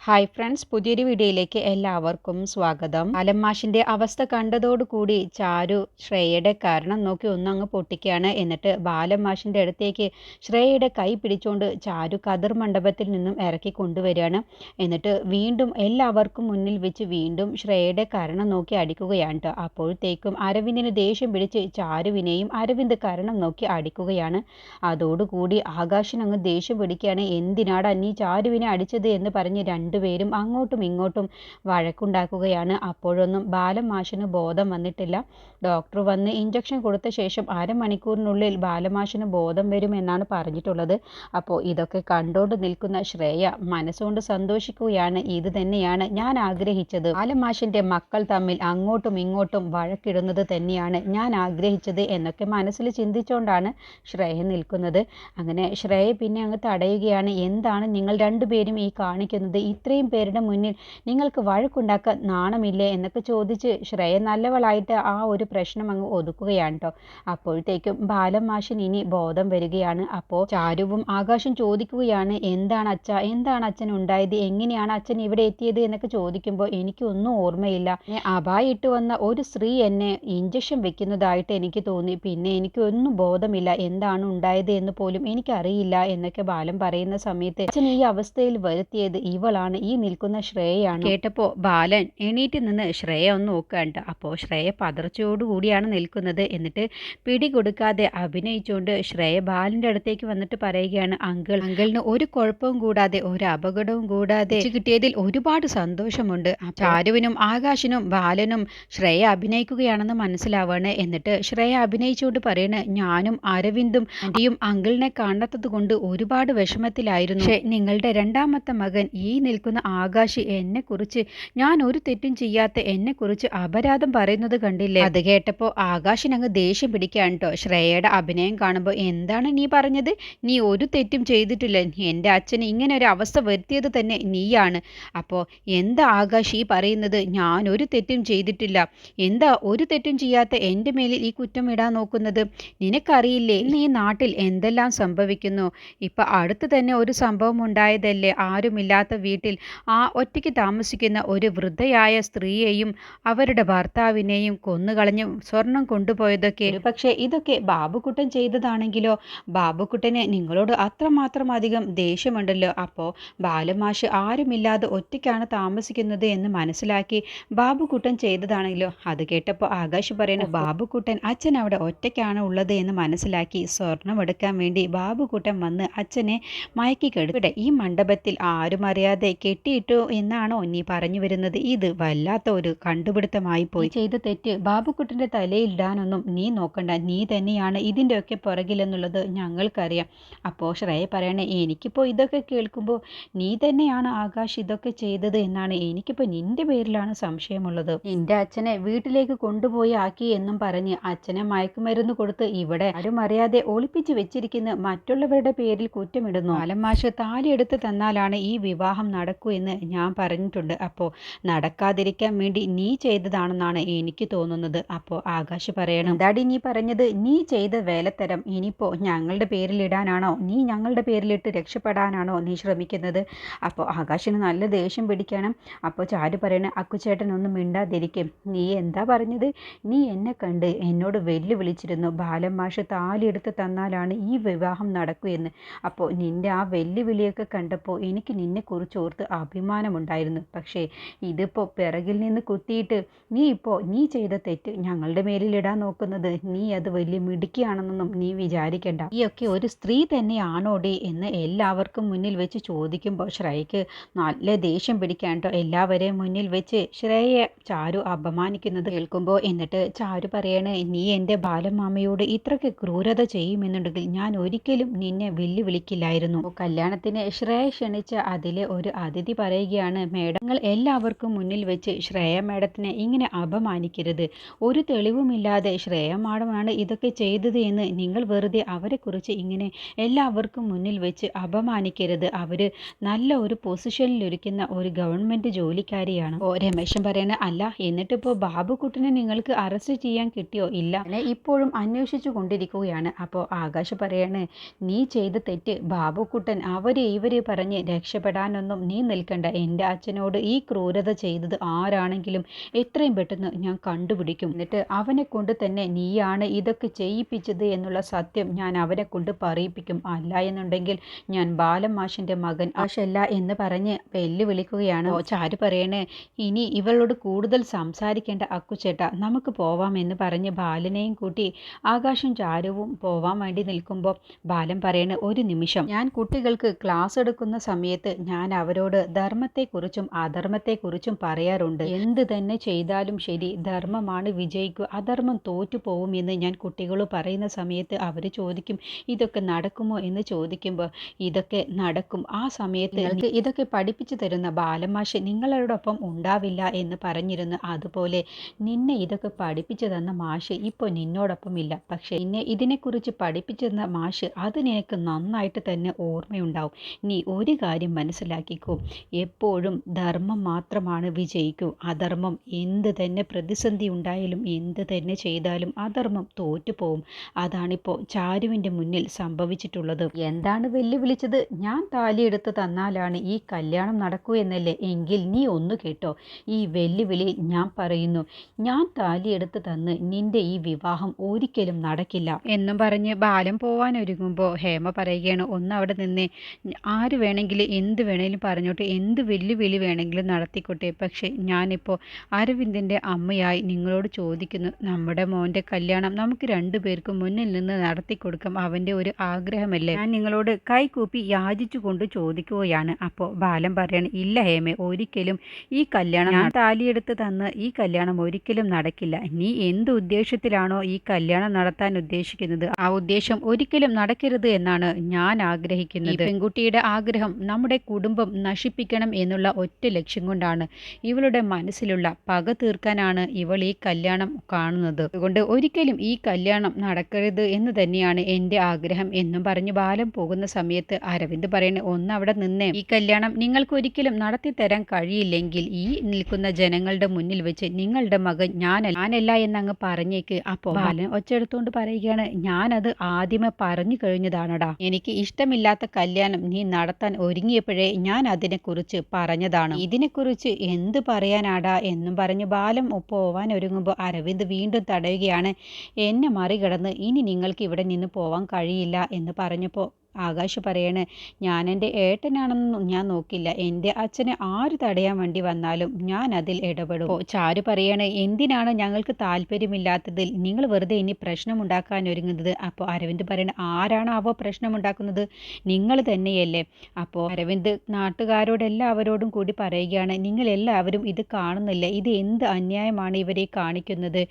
Hi friends, പുതിയൊരു വീഡിയോയിലേക്ക് എല്ലാവർക്കും സ്വാഗതം. ബാലമാഷിന്റെ അവസ്ഥ കണ്ടതോടുകൂടി ചാരു ശ്രേയയുടെ കാരണം നോക്കി ഒന്നങ്ങ് പൊട്ടിക്കുകയാണ്. എന്നിട്ട് ബാലമാഷിന്റെ അടുത്തേക്ക് ശ്രേയയുടെ കൈ പിടിച്ചുകൊണ്ട് ചാരു കതിർ മണ്ഡപത്തിൽ നിന്നും ഇറക്കി കൊണ്ടുവരികയാണ്. എന്നിട്ട് വീണ്ടും എല്ലാവർക്കും മുന്നിൽ വെച്ച് വീണ്ടും ശ്രേയയുടെ കാരണം നോക്കി അടിക്കുകയാണ് ട്ടോ. അപ്പോഴത്തേക്കും അരവിന്ദിന് ദേഷ്യം പിടിച്ച് ചാരുവിനെയും അരവിന്ദ് കാരണം നോക്കി അടിക്കുകയാണ്. അതോടുകൂടി ആകാശിനങ്ങ് ദേഷ്യം പിടിക്കുകയാണ്. എന്തിനാടാ നീ ചാരുവിനെ അടിച്ചത് എന്ന് പറഞ്ഞ് രണ്ടുപേരും അങ്ങോട്ടും ഇങ്ങോട്ടും വഴക്കുണ്ടാക്കുകയാണ്. അപ്പോഴൊന്നും ബാലമാഷിന് ബോധം വന്നിട്ടില്ല. ഡോക്ടർ വന്ന് ഇഞ്ചക്ഷൻ കൊടുത്ത ശേഷം അരമണിക്കൂറിനുള്ളിൽ ബാലമാഷിന് ബോധം വരുമെന്നാണ് പറഞ്ഞിട്ടുള്ളത്. അപ്പോൾ ഇതൊക്കെ കണ്ടോണ്ട് നിൽക്കുന്ന ശ്രേയ മനസ്സുകൊണ്ട് സന്തോഷിക്കുകയാണ്. ഇത് തന്നെയാണ് ഞാൻ ആഗ്രഹിച്ചത്. ബാലമാഷിന്റെ മക്കൾ തമ്മിൽ അങ്ങോട്ടും ഇങ്ങോട്ടും വഴക്കിടുന്നത് തന്നെയാണ് ഞാൻ ആഗ്രഹിച്ചത് എന്നൊക്കെ മനസ്സിൽ ചിന്തിച്ചുകൊണ്ടാണ് ശ്രേയ നിൽക്കുന്നത്. അങ്ങനെ ശ്രേയ പിന്നെ അങ്ങ് തടയുകയാണ്. എന്താണ് നിങ്ങൾ രണ്ടുപേരും ഈ കാണിക്കുന്നത്? ഇത്രയും പേരുടെ മുന്നിൽ നിങ്ങൾക്ക് വഴക്കുണ്ടാക്കാൻ നാണമില്ലേ എന്നൊക്കെ ചോദിച്ച് ശ്രേയ നല്ലവളായിട്ട് ആ ഒരു പ്രശ്നം അങ്ങ് ഒതുക്കുകയാണ് ട്ടോ. അപ്പോഴത്തേക്കും ബാലമാഷിന് ഇനി ബോധം വരികയാണ്. അപ്പോൾ ചാരുവും ആകാശം ചോദിക്കുകയാണ്, എന്താണ് അച്ഛൻ ഉണ്ടായത്, എങ്ങനെയാണ് അച്ഛൻ ഇവിടെ എത്തിയത് എന്നൊക്കെ ചോദിക്കുമ്പോൾ എനിക്കൊന്നും ഓർമ്മയില്ല. അപായിട്ട് വന്ന ഒരു സ്ത്രീ എന്നെ ഇഞ്ചക്ഷൻ വെക്കുന്നതായിട്ട് എനിക്ക് തോന്നി. പിന്നെ എനിക്കൊന്നും ബോധമില്ല, എന്താണ് ഉണ്ടായത് എന്ന് പോലും എനിക്കറിയില്ല എന്നൊക്കെ ബാലൻ പറയുന്ന സമയത്ത് അച്ഛൻ ഈ അവസ്ഥയിൽ വരുത്തിയത് ഇവളാണ്, ഈ നിൽക്കുന്ന ശ്രേയയാണ്. കേട്ടപ്പോൾ ബാലൻ എണീറ്റ് നിന്ന് ശ്രേയ ഒന്ന് നോക്കാണ്ട്. അപ്പോൾ ശ്രേയ പതർച്ചയോടുകൂടിയാണ് നിൽക്കുന്നത്. എന്നിട്ട് പിടികൊടുക്കാതെ അഭിനയിച്ചുകൊണ്ട് ശ്രേയ ബാലൻ്റെ അടുത്തേക്ക് വന്നിട്ട് പറയുകയാണ്, അങ്കിളിന് ഒരു കുഴപ്പവും കൂടാതെ ഒരു അപകടവും കൂടാതെ കിട്ടിയതിൽ ഒരുപാട് സന്തോഷമുണ്ട്. ചാരുവിനും ആകാശിനും ബാലനും ശ്രേയ അഭിനയിക്കുകയാണെന്ന് മനസ്സിലാവാണ്. എന്നിട്ട് ശ്രേയ അഭിനയിച്ചുകൊണ്ട് പറയണ, ഞാനും അരവിന്ദും ആന്റിയും അങ്കിളിനെ കാണാത്തത് കൊണ്ട് ഒരുപാട് വിഷമത്തിലായിരുന്നു. പക്ഷേ നിങ്ങളുടെ രണ്ടാമത്തെ മകൻ ഈ നിൽക്കുന്ന ആകാശ് എന്നെക്കുറിച്ച്, ഞാൻ ഒരു തെറ്റും ചെയ്യാത്ത എന്നെക്കുറിച്ച് അപരാധം പറയുന്നത് കണ്ടില്ലേ? അത് കേട്ടപ്പോൾ ആകാശിനങ്ങ് ദേഷ്യം പിടിക്കാൻ ട്ടോ. ശ്രേയയുടെ അഭിനയം കാണുമ്പോൾ, എന്താണ് നീ പറഞ്ഞത്? നീ ഒരു തെറ്റും ചെയ്തിട്ടില്ല. എൻ്റെ അച്ഛന് ഇങ്ങനെ ഒരു അവസ്ഥ വരുത്തിയത് തന്നെ നീയാണ്. അപ്പോൾ എന്താ ആകാശ് ഈ പറയുന്നത്? ഞാൻ ഒരു തെറ്റും ചെയ്തിട്ടില്ല. എന്താ ഒരു തെറ്റും ചെയ്യാത്ത എൻ്റെ മേലിൽ ഈ കുറ്റം ഇടാൻ നോക്കുന്നത്? നിനക്കറിയില്ലേ ഈ നാട്ടിൽ എന്തെല്ലാം സംഭവിക്കുന്നു? ഇപ്പം അടുത്ത് തന്നെ ഒരു സംഭവം ഉണ്ടായതല്ലേ, ആരുമില്ലാത്ത വീട്ടിൽ ഒറ്റയ്ക്ക് താമസിക്കുന്ന ഒരു വൃദ്ധയായ സ്ത്രീയെയും അവരുടെ ഭർത്താവിനെയും കൊന്നുകളഞ്ഞ് സ്വർണം കൊണ്ടുപോയതൊക്കെ. പക്ഷേ ഇതൊക്കെ ബാബുക്കുട്ടൻ ചെയ്തതാണെങ്കിലോ? ബാബുക്കുട്ടന് നിങ്ങളോട് അത്രമാത്രം അധികം ദേഷ്യമുണ്ടല്ലോ. അപ്പോൾ ബാലമാഷ് ആരുമില്ലാതെ ഒറ്റയ്ക്കാണ് താമസിക്കുന്നത് എന്ന് മനസ്സിലാക്കി ബാബുക്കുട്ടൻ ചെയ്തതാണെങ്കിലോ? അത് കേട്ടപ്പോൾ ആകാശ് പറയുന്നു, ബാബുക്കുട്ടൻ അച്ഛൻ അവിടെ ഒറ്റയ്ക്കാണ് ഉള്ളത് എന്ന് മനസ്സിലാക്കി സ്വർണം എടുക്കാൻ വേണ്ടി ബാബുക്കുട്ടൻ വന്ന് അച്ഛനെ മയക്കി കെടുക്കട്ടെ. ഈ മണ്ഡപത്തിൽ ആരും അറിയാതെ കെട്ടിയിട്ടു എന്നാണോ നീ പറഞ്ഞു വരുന്നത്? ഇത് വല്ലാത്ത ഒരു കണ്ടുപിടുത്തമായി പോയി. ചെയ്ത തെറ്റ് ബാബുക്കുട്ടൻ്റെ തലയിൽ ഇടാനൊന്നും നീ നോക്കണ്ട. നീ തന്നെയാണ് ഇതിൻ്റെയൊക്കെ പുറകിലെന്നുള്ളത് ഞങ്ങൾക്കറിയാം. അപ്പോൾ ശ്രേയ പറയണേ, എനിക്കിപ്പോൾ ഇതൊക്കെ കേൾക്കുമ്പോൾ നീ തന്നെയാണ് ആകാശ് ഇതൊക്കെ ചെയ്തത് എന്നാണ് എനിക്കിപ്പോൾ നിന്റെ പേരിലാണ് സംശയമുള്ളത്. നിന്റെ അച്ഛനെ വീട്ടിലേക്ക് കൊണ്ടുപോയി ആക്കി എന്നും പറഞ്ഞ് അച്ഛനെ മയക്കുമരുന്ന് കൊടുത്ത് ഇവിടെ ആരും അറിയാതെ ഒളിപ്പിച്ച് വെച്ചിരിക്കുന്ന മറ്റുള്ളവരുടെ പേരിൽ കുറ്റമിടുന്നു. ബാലമാഷ് താലിയെടുത്ത് തന്നാലാണ് ഈ വിവാഹം നടക്കൂ എന്ന് ഞാൻ പറഞ്ഞിട്ടുണ്ട്. അപ്പോൾ നടക്കാതിരിക്കാൻ വേണ്ടി നീ ചെയ്തതാണെന്നാണ് എനിക്ക് തോന്നുന്നത്. അപ്പോൾ ആകാശ് പറയണം, എന്താടി നീ പറഞ്ഞത്? നീ ചെയ്ത വേലത്തരം ഇനിയിപ്പോൾ ഞങ്ങളുടെ പേരിലിടാനാണോ? നീ ഞങ്ങളുടെ പേരിലിട്ട് രക്ഷപ്പെടാനാണോ നീ ശ്രമിക്കുന്നത്? അപ്പോൾ ആകാശിന് നല്ല ദേഷ്യം പിടിക്കണം. അപ്പോൾ ചാരു പറയണ, അക്കുചേട്ടൻ ഒന്നും മിണ്ടാതിരിക്കും. നീ എന്താ പറഞ്ഞത്? നീ എന്നെ കണ്ട് എന്നോട് വെല്ലുവിളിച്ചിരുന്നു, ബാലമാഷ് താലിയെടുത്ത് തന്നാലാണ് ഈ വിവാഹം നടക്കൂ എന്ന്. അപ്പോൾ നിന്റെ ആ വെല്ലുവിളിയൊക്കെ കണ്ടപ്പോൾ എനിക്ക് നിന്നെക്കുറിച്ച് ഓർത്ത് അഭിമാനമുണ്ടായിരുന്നു. പക്ഷേ ഇതിപ്പോൾ പിറകിൽ നിന്ന് കുത്തിയിട്ട് നീ ചെയ്ത തെറ്റ് ഞങ്ങളുടെ മേലിലിടാൻ നോക്കുന്നത്, നീ അത് വലിയ മിടുക്കിയാണെന്നൊന്നും നീ വിചാരിക്കേണ്ട. നീയൊക്കെ ഒരു സ്ത്രീ തന്നെയാണോടി എന്ന് എല്ലാവർക്കും മുന്നിൽ വെച്ച് ചോദിക്കുമ്പോൾ ശ്രേയയ്ക്ക് നല്ല ദേഷ്യം പിടിക്കാൻ ട്ടോ. എല്ലാവരെയും മുന്നിൽ വെച്ച് ശ്രേയയെ ചാരു അപമാനിക്കുന്നത് കേൾക്കുമ്പോൾ എന്നിട്ട് ചാരു പറയണേ, നീ എൻ്റെ ബാലമാമയോട് ഇത്രയ്ക്ക് ക്രൂരത ചെയ്യുമെന്നുണ്ടെങ്കിൽ ഞാൻ ഒരിക്കലും നിന്നെ വെല്ലുവിളിക്കില്ലായിരുന്നു. കല്യാണത്തിന് ശ്രേയ ക്ഷണിച്ച അതിലെ ഒരു അതിഥി പറയുകയാണ്, മേഡം നിങ്ങൾ എല്ലാവർക്കും മുന്നിൽ വെച്ച് ശ്രേയ മേഡത്തിനെ ഇങ്ങനെ അപമാനിക്കരുത്. ഒരു തെളിവുമില്ലാതെ ശ്രേയ മാഡമാണ് ഇതൊക്കെ ചെയ്തത് എന്ന് നിങ്ങൾ വെറുതെ അവരെക്കുറിച്ച് ഇങ്ങനെ എല്ലാവർക്കും മുന്നിൽ വെച്ച് അപമാനിക്കരുത്. അവർ നല്ല ഒരു പൊസിഷനിലിരിക്കുന്ന ഒരു ഗവൺമെൻറ് ജോലിക്കാരിയാണ്. ഓ രമേശൻ പറയണ, അല്ല എന്നിട്ടിപ്പോൾ ബാബുക്കുട്ടനെ നിങ്ങൾക്ക് അറസ്റ്റ് ചെയ്യാൻ കിട്ടിയോ? ഇല്ല, ഇപ്പോഴും അന്വേഷിച്ചു കൊണ്ടിരിക്കുകയാണ്. അപ്പോൾ ആകാശ് പറയാണ്, നീ ചെയ്ത തെറ്റ് ബാബുക്കുട്ടൻ ഇവര് പറഞ്ഞ് രക്ഷപ്പെടാനൊന്നും നീ നീ നിൽക്കണ്ട. എൻ്റെ അച്ഛനോട് ഈ ക്രൂരത ചെയ്തത് ആരാണെങ്കിലും എത്രയും പെട്ടെന്ന് ഞാൻ കണ്ടുപിടിക്കും. എന്നിട്ട് അവനെ കൊണ്ട് തന്നെ നീയാണ് ഇതൊക്കെ ചെയ്യിപ്പിച്ചത് എന്നുള്ള സത്യം ഞാൻ അവനെ കൊണ്ട് പറയിപ്പിക്കും. അല്ല എന്നുണ്ടെങ്കിൽ ഞാൻ ബാലൻ മാഷിൻ്റെ മകൻ ആശല്ല എന്ന് പറഞ്ഞ് വെല്ലുവിളിക്കുകയാണ്. ചാരു പറയണേ, ഇനി ഇവളോട് കൂടുതൽ സംസാരിക്കേണ്ട അക്കുച്ചേട്ട, നമുക്ക് പോവാമെന്ന് പറഞ്ഞ് ബാലനെയും കൂട്ടി ആകാശും ചാരുവും പോവാൻ വേണ്ടി നിൽക്കുമ്പോൾ ബാലൻ പറയണ, ഒരു നിമിഷം, ഞാൻ കുട്ടികൾക്ക് ക്ലാസ് എടുക്കുന്ന സമയത്ത് ഞാൻ അവരോട് ധർമ്മത്തെക്കുറിച്ചും അധർമ്മത്തെക്കുറിച്ചും പറയാറുണ്ട്. എന്ത് തന്നെ ചെയ്താലും ശരി, ധർമ്മമാണ് വിജയിക്കുക, അധർമ്മം തോറ്റു പോകുമെന്ന് ഞാൻ കുട്ടികൾ പറയുന്ന സമയത്ത് അവർ ചോദിക്കും ഇതൊക്കെ നടക്കുമോ എന്ന് ചോദിക്കുമ്പോൾ ഇതൊക്കെ നടക്കും. ആ സമയത്ത് നിങ്ങൾക്ക് ഇതൊക്കെ പഠിപ്പിച്ചു തരുന്ന ബാലമാഷ് നിങ്ങളോടൊപ്പം ഉണ്ടാവില്ല എന്ന് പറഞ്ഞിരുന്നു. അതുപോലെ നിന്നെ ഇതൊക്കെ പഠിപ്പിച്ചു തന്ന മാഷ് ഇപ്പോൾ നിന്നോടൊപ്പം ഇല്ല. പക്ഷേ നിന്നെ ഇതിനെക്കുറിച്ച് പഠിപ്പിച്ചു തന്ന മാഷ് അത് നിനക്ക് നന്നായിട്ട് തന്നെ ഓർമ്മയുണ്ടാവും. നീ ഒരു കാര്യം മനസ്സിലാക്കിക്കോ, എപ്പോഴും ധർമ്മം മാത്രമാണ് വിജയിക്കൂ. അധർമ്മം എന്ത് തന്നെ പ്രതിസന്ധി ഉണ്ടായാലും എന്ത് തന്നെ ചെയ്താലും അധർമ്മം തോറ്റുപോകും. അതാണിപ്പോൾ ചാരുവിൻ്റെ മുന്നിൽ സംഭവിച്ചിട്ടുള്ളത്. എന്താണ് വെല്ലുവിളിച്ചത്? ഞാൻ താലിയെടുത്ത് തന്നാലാണ് ഈ കല്യാണം നടക്കൂ എന്നല്ലേ? എങ്കിൽ നീ ഒന്ന് കേട്ടോ, ഈ വെല്ലുവിളി ഞാൻ പറയുന്നു, ഞാൻ താലിയെടുത്ത് തന്ന് നിന്റെ ഈ വിവാഹം ഒരിക്കലും നടക്കില്ല എന്നും പറഞ്ഞ് ബാലൻ പോവാൻ ഒരുങ്ങുമ്പോൾ ഹേമ പറയുകയാണ്, ഒന്ന് അവിടെ നിന്നേ, ആര് വേണമെങ്കിലും എന്ത് വേണമെങ്കിലും പറഞ്ഞോട്ടെ, എന്ത് വെല്ലുവിളി വേണമെങ്കിലും നടത്തിക്കോട്ടെ. പക്ഷേ ഞാനിപ്പോൾ അരവിന്ദിൻ്റെ അമ്മയായി നിങ്ങളോട് ചോദിക്കുന്നു, നമ്മുടെ മോൻ്റെ കല്യാണം നമുക്ക് രണ്ടുപേർക്കും മുന്നിൽ നിന്ന് നടത്തി കൊടുക്കാം. അവൻ്റെ ഒരു ആഗ്രഹമല്ലേ? ഞാൻ നിങ്ങളോട് കൈകൂപ്പി യാചിച്ചു കൊണ്ട് ചോദിക്കുകയാണ്. അപ്പോൾ ബാലൻ പറയാണ്, ഇല്ല ഹേമേ, ഒരിക്കലും ഈ കല്യാണം, ഞാൻ താലിയെടുത്ത് തന്ന് ഈ കല്യാണം ഒരിക്കലും നടക്കില്ല. നീ എന്ത് ഉദ്ദേശത്തിലാണോ ഈ കല്യാണം നടത്താൻ ഉദ്ദേശിക്കുന്നത്, ആ ഉദ്ദേശം ഒരിക്കലും നടക്കരുത് എന്നാണ് ഞാൻ ആഗ്രഹിക്കുന്നത്. ഈ പെൺകുട്ടിയുടെ ആഗ്രഹം നമ്മുടെ കുടുംബം നശിപ്പിക്കണം എന്നുള്ള ഒറ്റ ലക്ഷ്യം കൊണ്ടാണ്, ഇവളുടെ മനസ്സിലുള്ള പക തീർക്കാനാണ് ഇവൾ ഈ കല്യാണം കാണുന്നത്. അതുകൊണ്ട് ഒരിക്കലും ഈ കല്യാണം നടക്കരുത് എന്ന് തന്നെയാണ് എൻ്റെ ആഗ്രഹം എന്നും പറഞ്ഞ് ബാലൻ പോകുന്ന സമയത്ത് അരവിന്ദ് പറയണ, ഒന്ന് അവിടെ നിന്നേ, ഈ കല്യാണം നിങ്ങൾക്ക് ഒരിക്കലും നടത്തി തരാൻ കഴിയില്ലെങ്കിൽ ഈ നിൽക്കുന്ന ജനങ്ങളുടെ മുന്നിൽ വെച്ച് നിങ്ങളുടെ മകൻ ഞാനല്ല എന്നങ്ങ് പറഞ്ഞേക്ക്. അപ്പോൾ ബാലൻ ഒച്ചെടുത്തുകൊണ്ട് പറയുകയാണ്, ഞാനത് ആദ്യമേ പറഞ്ഞു കഴിഞ്ഞതാണടാ, എനിക്ക് ഇഷ്ടമില്ലാത്ത കല്യാണം നീ നടത്താൻ ഒരുങ്ങിയപ്പോഴേ ഞാൻ അതിനെക്കുറിച്ച് പറഞ്ഞതാണ്, ഇതിനെക്കുറിച്ച് എന്ത് പറയാനാടാ എന്നും പറഞ്ഞ് ബാലൻ പോവാൻ ഒരുങ്ങുമ്പോൾ അരവിന്ദ് വീണ്ടും തടയുകയാണ്. എന്നെ മറികടന്ന് ഇനി നിങ്ങൾക്ക് ഇവിടെ നിന്ന് പോവാൻ കഴിയില്ല എന്ന് പറഞ്ഞപ്പോൾ ആകാശ് പറയാണ്, ഞാൻ എൻ്റെ ഏട്ടനാണെന്നും ഞാൻ നോക്കില്ല, എൻ്റെ അച്ഛനെ ആര് തടയാൻ വേണ്ടി വന്നാലും ഞാൻ അതിൽ ഇടപെടും. ചാരു പറയാണ്, എന്തിനാണ് ഞങ്ങൾക്ക് താല്പര്യമില്ലാത്തതിൽ നിങ്ങൾ വെറുതെ ഇനി പ്രശ്നമുണ്ടാക്കാൻ ഒരുങ്ങുന്നത്? അപ്പോൾ അരവിന്ദ് പറയണ, ആരാണ് അവ പ്രശ്നമുണ്ടാക്കുന്നത്? നിങ്ങൾ തന്നെയല്ലേ? അപ്പോൾ അരവിന്ദ് നാട്ടുകാരോടെല്ലാവരോടും കൂടി പറയുകയാണ്, നിങ്ങളെല്ലാവരും ഇത് കാണുന്നില്ല, ഇത് എന്ത് അന്യായമാണ് ഇവരെ കാണിക്കുന്നത്?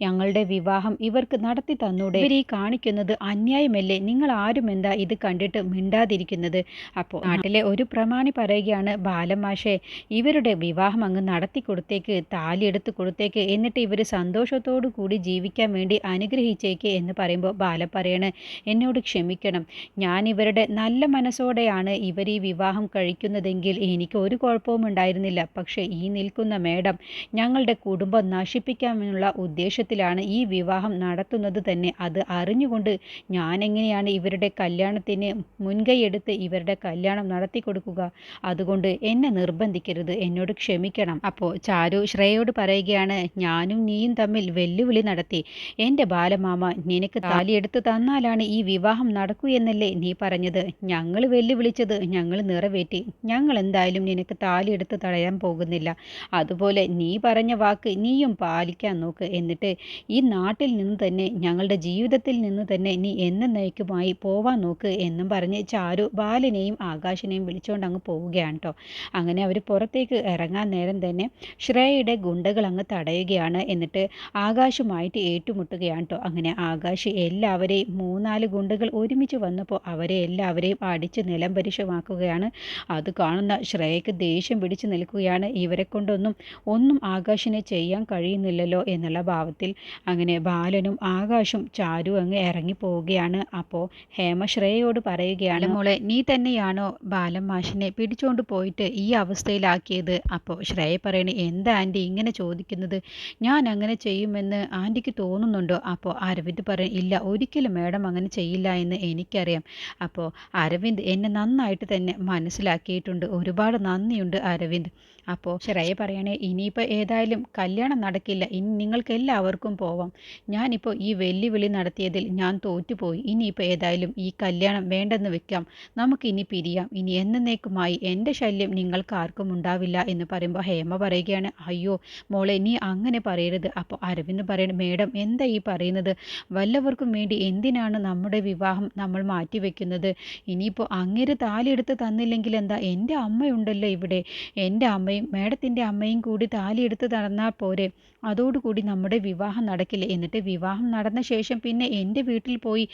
ഞങ്ങളുടെ വിവാഹം ഇവർക്ക് നടത്തി തന്നൂടെ? ഇവരെ കാണിക്കുന്നത് അന്യായമല്ലേ? നിങ്ങൾ ആരും എന്താ ഇത് കണ്ടിട്ട് മിണ്ടാതിരിക്കുന്നത്? അപ്പോൾ നാട്ടിലെ ഒരു പ്രമാണി പറയുകയാണ്, ബാലൻ മാഷേ, ഇവരുടെ വിവാഹം അങ്ങ് നടത്തി കൊടുത്തേക്ക്, താലി എടുത്ത് കൊടുത്തേക്ക്, എന്നിട്ട് ഇവർ സന്തോഷത്തോടു കൂടി ജീവിക്കാൻ വേണ്ടി അനുഗ്രഹിച്ചേക്ക് എന്ന് പറയുമ്പോൾ ബാലൻ പറയണ, എന്നോട് ക്ഷമിക്കണം, ഞാൻ ഇവരുടെ നല്ല മനസ്സോടെയാണ് ഇവർ ഈ വിവാഹം കഴിക്കുന്നതെങ്കിൽ എനിക്ക് ഒരു കുഴപ്പവും ഉണ്ടായിരുന്നില്ല. പക്ഷേ ഈ നിൽക്കുന്ന മേഡം ഞങ്ങളുടെ കുടുംബം നശിപ്പിക്കാമെന്നുള്ള ഉദ്ദേശത്തിലാണ് ഈ വിവാഹം നടത്തുന്നത് തന്നെ. അത് അറിഞ്ഞുകൊണ്ട് ഞാനെങ്ങനെയാണ് ഇവരുടെ കല്യാണത്തിന് മുൻകൈയെടുത്ത് ഇവരുടെ കല്യാണം നടത്തി കൊടുക്കുക? അതുകൊണ്ട് എന്നെ നിർബന്ധിക്കരുത്, എന്നോട് ക്ഷമിക്കണം. അപ്പോൾ ചാരു ശ്രേയയോട് പറയുകയാണ്, ഞാനും നീയും തമ്മിൽ വെല്ലുവിളി നടത്തി. എൻ്റെ ബാലമാമ നിനക്ക് താലിയെടുത്ത് തന്നാലാണ് ഈ വിവാഹം നടക്കൂ എന്നല്ലേ നീ പറഞ്ഞത്? ഞങ്ങൾ വെല്ലുവിളിച്ചത് ഞങ്ങൾ നിറവേറ്റി. ഞങ്ങൾ എന്തായാലും നിനക്ക് താലിയെടുത്ത് തടയാൻ പോകുന്നില്ല. അതുപോലെ നീ പറഞ്ഞ വാക്ക് നീയും പാലിക്കാൻ നോക്ക്. എന്നിട്ട് ഈ നാട്ടിൽ നിന്ന് തന്നെ, ഞങ്ങളുടെ ജീവിതത്തിൽ നിന്ന് തന്നെ നീ എന്നേക്കുമായി പോവാൻ നോക്ക് എന്നും പറഞ്ഞ് ചാരു ബാലനെയും ആകാശിനെയും വിളിച്ചുകൊണ്ട് അങ്ങ് പോവുകയാണ് കേട്ടോ. അങ്ങനെ അവർ പുറത്തേക്ക് ഇറങ്ങാൻ നേരം തന്നെ ശ്രേയയുടെ ഗുണ്ടകൾ അങ്ങ് തടയുകയാണ്. എന്നിട്ട് ആകാശുമായിട്ട് ഏറ്റുമുട്ടുകയാണ് കേട്ടോ. അങ്ങനെ ആകാശ് എല്ലാവരെയും 3-4 ഗുണ്ടകൾ ഒരുമിച്ച് വന്നപ്പോൾ അവരെ എല്ലാവരെയും അടിച്ച് നിലംപരിശമാക്കുകയാണ്. അത് കാണുന്ന ശ്രേയയ്ക്ക് ദേഷ്യം പിടിച്ചു നിൽക്കുകയാണ്. ഇവരെ കൊണ്ടൊന്നും ആകാശിനെ ചെയ്യാൻ കഴിയുന്നില്ലല്ലോ എന്നുള്ള ഭാവത്തിൽ അങ്ങനെ ബാലനും ആകാശും ചാരു അങ്ങ് ഇറങ്ങി പോവുകയാണ്. അപ്പോൾ ഹേമ ശ്രേയയോട് ശ്രേയയോട് പറയുകയാണ്, മോളെ നീ തന്നെയാണോ ബാലൻ മാഷിനെ പിടിച്ചോണ്ട് പോയിട്ട് ഈ അവസ്ഥയിലാക്കിയത്? അപ്പോൾ ശ്രേയ പറയണ, എന്താ ആൻറ്റി ഇങ്ങനെ ചോദിക്കുന്നത്? ഞാൻ അങ്ങനെ ചെയ്യുമെന്ന് ആൻറ്റിക്ക് തോന്നുന്നുണ്ടോ? അപ്പോൾ അരവിന്ദ് പറയും, ഇല്ല ഒരിക്കലും മാഡം അങ്ങനെ ചെയ്യില്ല എന്ന് എനിക്കറിയാം. അപ്പോൾ അരവിന്ദ് എന്നെ നന്നായിട്ട് തന്നെ മനസ്സിലാക്കിയിട്ടുണ്ട്. ഒരുപാട് നന്ദിയുണ്ട് അരവിന്ദ്. അപ്പോൾ ശ്രേയ പറയണേ, ഇനിയിപ്പോൾ ഏതായാലും കല്യാണം നടക്കില്ല, ഇനി നിങ്ങൾക്ക് എല്ലാവർക്കും പോവാം. ഞാനിപ്പോൾ ഈ വെല്ലുവിളി നടത്തിയതിൽ ഞാൻ തോറ്റുപോയി. ഇനിയിപ്പോൾ ഏതായാലും ഈ കല്യാണം വേണ്ടെന്ന് വെക്കാം, നമുക്കിനി പിരിയാം. ഇനി എന്നേക്കുമായി എൻ്റെ ശല്യം നിങ്ങൾക്ക് ആർക്കും ഉണ്ടാവില്ല എന്ന് പറയുമ്പോൾ ഹേമ പറയുകയാണ്, അയ്യോ മോളെ നീ അങ്ങനെ പറയരുത്. അപ്പോൾ അരവിന്ദ് പറയണ, മേഡം എന്താ ഈ പറയുന്നത്? വല്ലവർക്കും വേണ്ടി എന്തിനാണ് നമ്മുടെ വിവാഹം നമ്മൾ മാറ്റിവെക്കുന്നത്? ഇനിയിപ്പോൾ അങ്ങേര് താലിയെടുത്ത് തന്നില്ലെങ്കിൽ എന്താ? എൻ്റെ അമ്മയുണ്ടല്ലോ ഇവിടെ, എൻ്റെ അമ്മയും മേഡത്തിൻ്റെ അമ്മയും കൂടി താലിയെടുത്ത് തന്നാൽ പോരെ? അതോടുകൂടി നമ്മുടെ വിവാഹം നടക്കില്ലേ? എന്നിട്ട് വിവാഹം നടന്ന ശേഷം പിന്നെ എൻ്റെ വീട്ടിൽ പോയി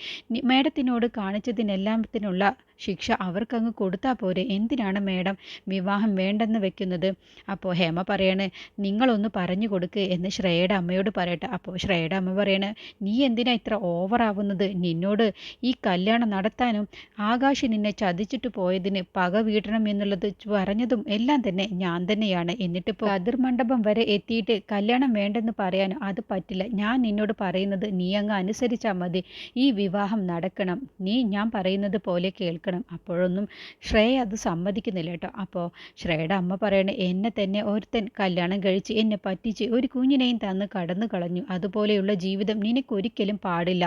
മേഡത്തിനോട് കാണിച്ചതിനെല്ലാത്തിനുള്ള ശിക്ഷ അവർക്കങ്ങ് കൊടുത്താൽ പോരെ? എന്തിനാണ് മേഡം വിവാഹം വേണ്ടെന്ന് വെക്കുന്നത്? അപ്പോൾ ഹേമ പറയാണ്, നിങ്ങളൊന്ന് പറഞ്ഞു കൊടുക്ക് എന്ന് ശ്രേയയുടെ അമ്മയോട് പറയട്ടെ. അപ്പോൾ ശ്രേയയുടെ അമ്മ പറയാണ്, നീ എന്തിനാ ഇത്ര ഓവറാവുന്നത്? നിന്നോട് ഈ കല്യാണം നടത്താനും ആകാശ് നിന്നെ ചതിച്ചിട്ട് പോയതിന് പക വീട്ടണം എന്നുള്ളത് പറഞ്ഞതും എല്ലാം തന്നെ ഞാൻ തന്നെയാണ്. എന്നിട്ടിപ്പോൾ അതിർ മണ്ഡപം വരെ എത്തിയിട്ട് കല്യാണം വേണ്ടെന്ന് പറയാനോ? അത് പറ്റില്ല. ഞാൻ നിന്നോട് പറയുന്നത് നീ അങ്ങ് അനുസരിച്ചാൽ മതി. ഈ വിവാഹം നടക്കണം, നീ ഞാൻ പറയുന്നത് പോലെ കേൾക്കണം. അപ്പോഴൊന്നും ശ്രേയ അത് സമ്മതിക്കുന്നില്ല കേട്ടോ. അപ്പോൾ ശ്രേയയുടെ അമ്മ പറയണേ, എന്നെ തന്നെ ഒരുത്തൻ കല്യാണം കഴിച്ച് എന്നെ പറ്റിച്ച് ഒരു കുഞ്ഞിനെയും തന്ന് കടന്നു കളഞ്ഞു. അതുപോലെയുള്ള ജീവിതം നിനക്കൊരിക്കലും പാടില്ല.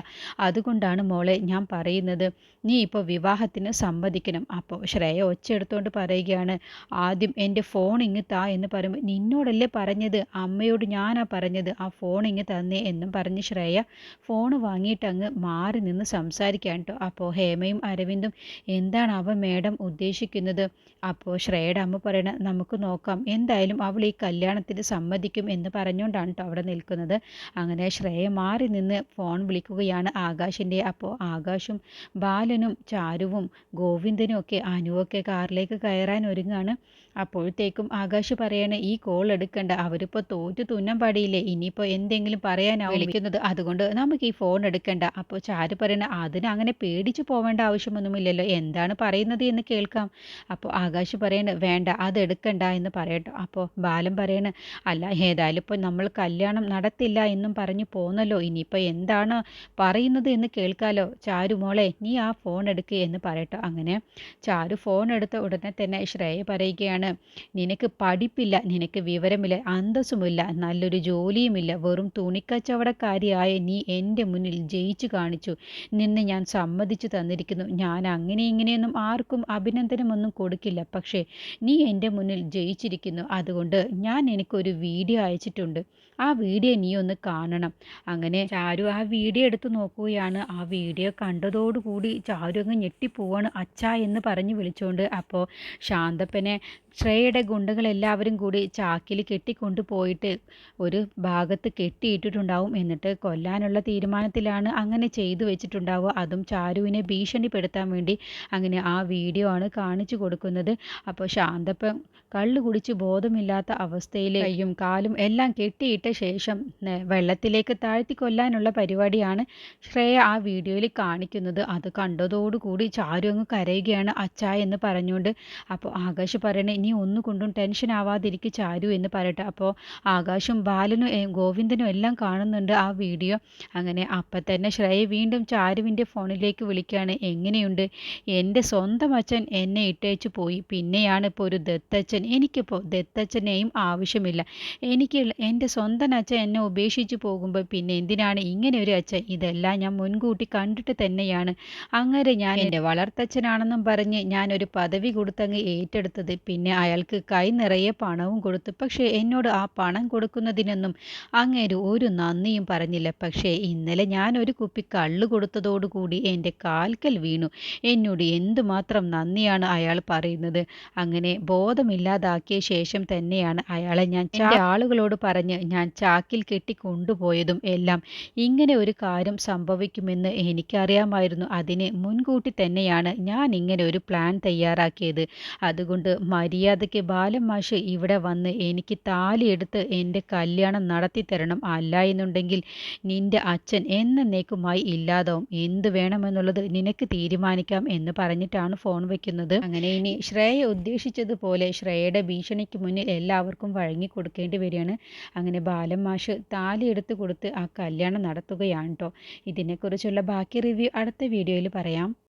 അതുകൊണ്ടാണ് മോളെ ഞാൻ പറയുന്നത്, നീ ഇപ്പോൾ വിവാഹത്തിന് സമ്മതിക്കണം. അപ്പോൾ ശ്രേയ ഒച്ചെടുത്തുകൊണ്ട് പറയുകയാണ്, ആദ്യം എൻ്റെ ഫോൺ ഇങ്ങ് താ എന്ന് പറയുമ്പോൾ, നിന്നോടല്ലേ പറഞ്ഞത്, അമ്മയോട് ഞാനാ പറഞ്ഞത്, ആ ഫോൺ ഇങ്ങ് തന്നേ എന്നും പറഞ്ഞ് ശ്രേയ ഫോൺ വാങ്ങിയിട്ട് അങ്ങ് മാറി നിന്ന് സംസാരിക്കാൻ കേട്ടോ. അപ്പോൾ ഹേമയും അരവിന്ദും, എന്താണ് അവ മേഡം ഉദ്ദേശിക്കുന്നത്? അപ്പോൾ ശ്രേയയുടെ അമ്മ പറയണ, നമുക്ക് നോക്കാം, എന്തായാലും അവൾ ഈ കല്യാണത്തിന് സമ്മതിക്കും എന്ന് പറഞ്ഞുകൊണ്ടാണ് കേട്ടോ അവിടെ നിൽക്കുന്നത്. അങ്ങനെ ശ്രേയ മാറി നിന്ന് ഫോൺ വിളിക്കുകയാണ് ആകാശിൻ്റെ. അപ്പോൾ ആകാശും ബാലനും ചാരുവും ഗോവിന്ദനും ഒക്കെ അനുവൊക്കെ കാറിലേക്ക് കയറാൻ ഒരുങ്ങാണ്. അപ്പോഴത്തേക്കും ആകാശ് പറയണേ, ഈ കോൾ എടുക്കണ്ട, അവരിപ്പോൾ തോറ്റു തുന്നം പാടിയില്ലേ, ഇനിയിപ്പോൾ എന്തെങ്കിലും പറയാനാവും വിളിക്കുന്നത്, അതുകൊണ്ട് നമുക്ക് ഈ ഫോൺ എടുക്കണ്ട. അപ്പോൾ ചാരു പറയണ, അതിന് അങ്ങനെ പേടിച്ചു പോവേണ്ട ആവശ്യമൊന്നുമില്ലല്ലോ, എന്താണ് പറയുന്നത് എന്ന് കേൾക്കാം. അപ്പോൾ ആകാശ് പറയണ, വേണ്ട അത് എടുക്കണ്ട എന്ന് പറയട്ടോ. അപ്പോൾ ബാലൻ പറയണ, അല്ല ഏതായാലും ഇപ്പോൾ നമ്മൾ കല്യാണം നടത്തില്ല എന്നും പറഞ്ഞു പോന്നല്ലോ, ഇനിയിപ്പോൾ എന്താണ് പറയുന്നത് എന്ന് കേൾക്കാലോ. ചാരു മോളെ നീ ആ ഫോൺ എടുക്കുക എന്ന് പറയട്ടോ. അങ്ങനെ ചാരു ഫോൺ എടുത്ത ഉടനെ തന്നെ ശ്രേയ പറയുകയാണ്, നിനക്ക് പഠിപ്പില്ല, നിനക്ക് വിവരമില്ല, അന്തസ്സുമില്ല, നല്ലൊരു ജോലിയുമില്ല, വെറും തുണിക്കച്ചവടക്കാരിയായ നീ എൻ്റെ മുന്നിൽ ജയിച്ചു കാണിച്ചു. നിന്നെ ഞാൻ സമ്മതിച്ചു തന്നിരിക്കുന്നു. ഞാൻ അങ്ങനെ ഇങ്ങനെയൊന്നും ആർക്കും അഭിനന്ദനമൊന്നും കൊടുക്കില്ല, പക്ഷേ നീ എൻ്റെ മുന്നിൽ ജയിച്ചിരിക്കുന്നു. അതുകൊണ്ട് ഞാൻ എനിക്കൊരു വീഡിയോ അയച്ചിട്ടുണ്ട്, ആ വീഡിയോ നീ ഒന്ന് കാണണം. അങ്ങനെ ചാരു ആ വീഡിയോ എടുത്ത് നോക്കുകയാണ്. ആ വീഡിയോ കണ്ടതോടുകൂടി ചാരു അങ്ങ് ഞെട്ടിപ്പോവാണ്. അച്ഛാ എന്ന് പറഞ്ഞ് വിളിച്ചുകൊണ്ട്. അപ്പോൾ ശാന്തപ്പനെ ശ്രേയയുടെ ഗുണ്ടകളെല്ലാവരും കൂടി ചാക്കിൽ കെട്ടിക്കൊണ്ടു പോയിട്ട് ഒരു ഭാഗത്ത് കെട്ടിയിട്ടിട്ടുണ്ടാവും. എന്നിട്ട് കൊല്ലാനുള്ള തീരുമാനത്തിലാണ് അങ്ങനെ ചെയ്തു വെച്ചിട്ടുണ്ടാവുക. അതും ചാരുവിനെ ഭീഷണിപ്പെടുത്താൻ വേണ്ടി. അങ്ങനെ ആ വീഡിയോ ആണ് കാണിച്ചു കൊടുക്കുന്നത്. അപ്പോൾ ശാന്തപ്പൻ കള്ളു കുടിച്ച് ബോധമില്ലാത്ത അവസ്ഥയിൽ കയ്യും കാലും എല്ലാം കെട്ടിയിട്ട ശേഷം വെള്ളത്തിലേക്ക് താഴ്ത്തി കൊല്ലാനുള്ള പരിപാടിയാണ് ശ്രേയ ആ വീഡിയോയിൽ കാണിക്കുന്നത്. അത് കണ്ടതോടുകൂടി ചാരു അങ്ങ് കരയുകയാണ്, അച്ഛാ എന്ന് പറഞ്ഞുകൊണ്ട്. അപ്പോൾ ആകാശ് പറയണേ, നീ ഒന്നുകൊണ്ടും ടെൻഷൻ ആവാതിരിക്കും ചാരു എന്ന് പറയട്ടെ. അപ്പോൾ ആകാശും ബാലനും ഗോവിന്ദനും എല്ലാം കാണുന്നുണ്ട് ആ വീഡിയോ. അങ്ങനെ അപ്പം തന്നെ ശ്രേയ വീണ്ടും ചാരുവിൻ്റെ ഫോണിലേക്ക് വിളിക്കുകയാണ്, എങ്ങനെയുണ്ട്? എൻ്റെ സ്വന്തം അച്ഛൻ എന്നെ ഇട്ടേച്ച് പോയി, പിന്നെയാണ് ഇപ്പോൾ ഒരു ദത്തച്ഛൻ. എനിക്കിപ്പോൾ ദത്തച്ഛനെയും ആവശ്യമില്ല. എനിക്ക് എൻ്റെ സ്വന്തം അച്ഛൻ എന്നെ ഉപേക്ഷിച്ച് പോകുമ്പോൾ പിന്നെ എന്തിനാണ് ഇങ്ങനെ ഒരു അച്ഛൻ? ഇതെല്ലാം ഞാൻ മുൻകൂട്ടി കണ്ടിട്ട് തന്നെയാണ് അങ്ങനെ ഞാൻ എൻ്റെ വളർത്തച്ഛനാണെന്നും പറഞ്ഞ് ഞാനൊരു പദവി കൊടുത്തങ്ങ് ഏറ്റെടുത്തത്. പിന്നെ അയാൾക്ക് കൈ നിറയെ പണവും കൊടുത്തു. പക്ഷേ എന്നോട് ആ പണം കൊടുക്കുന്നതിനൊന്നും അങ്ങേര് ഒരു നന്ദിയും പറഞ്ഞില്ല. പക്ഷേ ഇന്നലെ ഞാൻ ഒരു കുപ്പി കള്ള് കൊടുത്തതോടുകൂടി എൻ്റെ കാൽക്കൽ വീണു. എന്നോട് എന്തുമാത്രം നന്ദിയാണ് അയാൾ പറയുന്നത്. അങ്ങനെ ബോധമില്ലാതാക്കിയ ശേഷം തന്നെയാണ് അയാളെ ഞാൻ എൻ്റെ ആളുകളോട് പറഞ്ഞ് ഞാൻ ചാക്കിൽ കെട്ടി കൊണ്ടുപോയതും എല്ലാം. ഇങ്ങനെ ഒരു കാര്യം സംഭവിക്കുമെന്ന് എനിക്കറിയാമായിരുന്നു. അതിന് മുൻകൂട്ടി തന്നെയാണ് ഞാൻ ഇങ്ങനെ ഒരു പ്ലാൻ തയ്യാറാക്കിയത്. അതുകൊണ്ട് മര്യാദയ്ക്ക് ബാലൻ മാഷ് ഇവിടെ വന്ന് എനിക്ക് താലിയെടുത്ത് എൻ്റെ കല്യാണം നടത്തി തരണം. അല്ല എന്നുണ്ടെങ്കിൽ നിന്റെ അച്ഛൻ എന്നേക്കുമായി ഇല്ലാതാവും. എന്ത് വേണമെന്നുള്ളത് നിനക്ക് തീരുമാനിക്കാം എന്ന് പറഞ്ഞിട്ടാണ് ഫോൺ വെക്കുന്നത്. അങ്ങനെ ഇനി ശ്രേയ ഉദ്ദേശിച്ചതുപോലെ ശ്രേയയുടെ ഭീഷണിക്ക് മുന്നിൽ എല്ലാവർക്കും വഴങ്ങി കൊടുക്കേണ്ടി വരികയാണ്. അങ്ങനെ ബാലൻ മാഷ് താലി എടുത്ത് കൊടുത്ത് ആ കല്യാണം നടത്തുകയാണ് കേട്ടോ. ഇതിനെക്കുറിച്ചുള്ള ബാക്കി റിവ്യൂ അടുത്ത വീഡിയോയിൽ പറയാം.